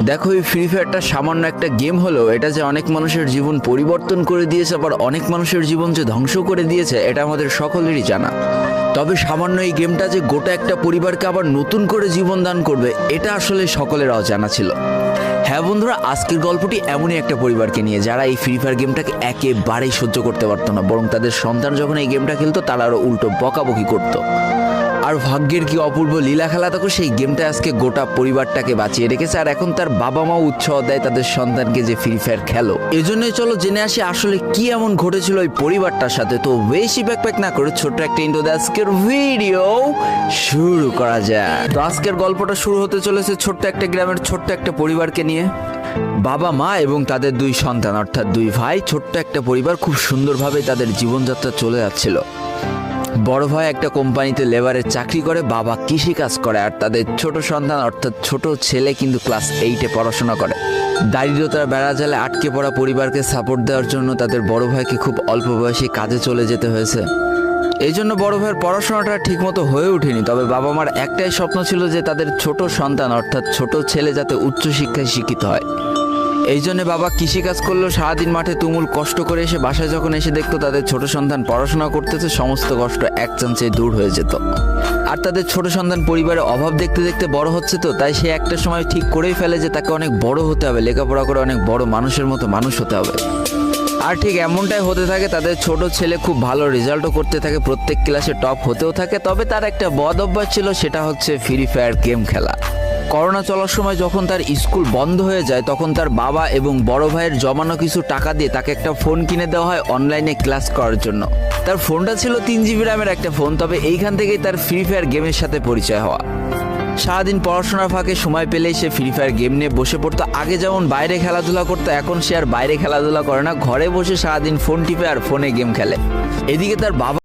দেখো, এই ফ্রি ফায়ারটা সামান্য একটা গেম হলেও এটা যে অনেক মানুষের জীবন পরিবর্তন করে দিয়েছে, আবার অনেক মানুষের জীবন যে ধ্বংস করে দিয়েছে, এটা আমাদের সকলেরই জানা। তবে সামান্য এই গেমটা যে গোটা একটা পরিবারকে আবার নতুন করে জীবন দান করবে, এটা আসলে সকলের অজানা ছিল। হ্যাঁ বন্ধুরা, আজকের গল্পটি এমনই একটা পরিবারকে নিয়ে যারা এই ফ্রি ফায়ার গেমটাকে একেবারেই সহ্য করতে পারতো না, বরং তাদের সন্তান যখন এই গেমটা খেলতো তারা আরও উল্টো বকাবকি করতো। আর ভাগ্যের কি অপূর্ব লীলা খেলা, তখন সেই গেমটা আজকে গোটা পরিবারটাকে বাঁচিয়ে রেখেছে। আর এখন তার বাবা মাও উৎসাহ দেয় তাদের সন্তানকে যে ফ্রি ফায়ার খেলো। এজন্যই চলো জেনে আসি আসলে কি এমন ঘটেছিল ওই পরিবারটার সাথে। তো বেশি ব্যাকপ্যাক না করে ছোট্ট একটা ইন্ট্রো দিয়ে আজকের ভিডিও শুরু করা যায়। তো আজকের গল্পটা শুরু হতে চলেছে ছোট্ট একটা গ্রামের ছোট্ট একটা পরিবারকে নিয়ে। বাবা মা এবং তাদের দুই সন্তান অর্থাৎ দুই ভাই, ছোট্ট একটা পরিবার, খুব সুন্দরভাবে তাদের জীবনযাত্রা চলে যাচ্ছিল। বড় ভাই একটা কোম্পানিতে লেবারের চাকরি করে, বাবা কৃষি কাজ করে, আর তাদের ছোট সন্তান অর্থাৎ ছোট ছেলে কিন্তু ক্লাস 8-এ পড়াশোনা করে। দারিদ্রতার বেড়াজালে আটকে পড়া পরিবারকে সাপোর্ট দেওয়ার জন্য তাদের বড় ভাইকে খুব অল্প বয়সে কাজে চলে যেতে হয়েছে। এই জন্য বড় ভাইয়ের পড়াশোনাটা ঠিকমতো হয়ে ওঠেনি। তবে বাবা মার একটাই স্বপ্ন ছিল যে তাদের ছোট সন্তান অর্থাৎ ছোট ছেলে যাতে উচ্চশিক্ষায় শিক্ষিত হয়। এই জন্য বাবা কৃষিকাজ করলেও সারাদিন মাঠে তুমুল কষ্ট করে এসে বাসায় যখন এসে দেখতো তাদের ছোট সন্তান পড়াশোনা করতেছে, সমস্ত কষ্ট এক চান্সে দূর হয়ে যেত। আর তাদের ছোট সন্তান পরিবারের অভাব দেখতে দেখতে বড় হচ্ছে, তো তাই সে একটা সময় ঠিক করেই ফেলে যে তাকে অনেক বড় হতে হবে, লেখাপড়া করে অনেক বড় মানুষের মতো মানুষ হতে হবে। আর ঠিক এমনটাই হতে থাকে। তাদের ছোট ছেলে খুব ভালো রেজাল্টও করতে থাকে, প্রত্যেক ক্লাসে টপ হতেও থাকে। তবে তার একটা বদ অভ্যাস ছিল, সেটা হচ্ছে ফ্রি ফায়ার গেম খেলা। করোনা চলার সময় যখন তার স্কুল বন্ধ হয়ে যায়, তখন তার বাবা এবং বড় ভাইয়ের জমানো কিছু টাকা দিয়ে তাকে একটা ফোন কিনে দেওয়া হয় অনলাইনে ক্লাস করার জন্য। তার ফোনটা ছিল 3 GB র্যামের একটা ফোন। তবে এইখান থেকেই তার ফ্রি ফায়ার গেমের সাথে পরিচয় হওয়া। সারাদিন পড়াশোনার ফাঁকে সময় পেলেই সে ফ্রি ফায়ার গেম নিয়ে বসে পড়তো। আগে যেমন বাইরে খেলাধুলা করতো, এখন সে আর বাইরে খেলাধুলা করে না, ঘরে বসে সারাদিন ফোন টিপে আর ফোনে গেম খেলে। এদিকে তার বাবা